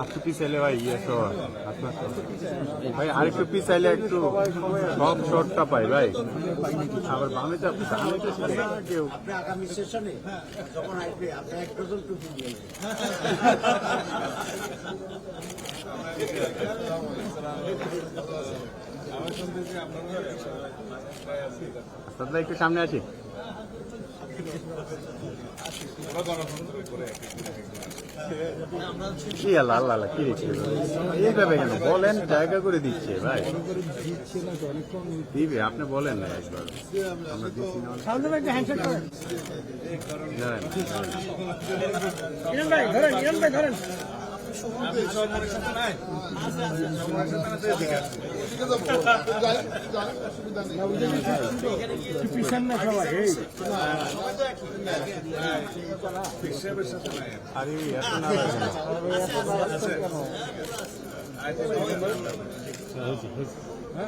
একটু পিছাইলে ভাই ইয়ে তো ভাই আরেকটু পিছাইলে একটু সব শর্টটা পাই ভাই আবার বামে তো কেউ আগামী সেশনে যখন আসবে আপনি এক ডজন টুপি দিয়ে আপনারা একটু সামনে আছি কি আল্লাহ আল্লাহ আল্লাহ কি রেখে এইভাবে কেন বলেন জায়গা করে দিচ্ছে ভাই দিবে আপনি বলেন না একবার আমরা দিচ্ছি না পিছন না সবাই আরে এত না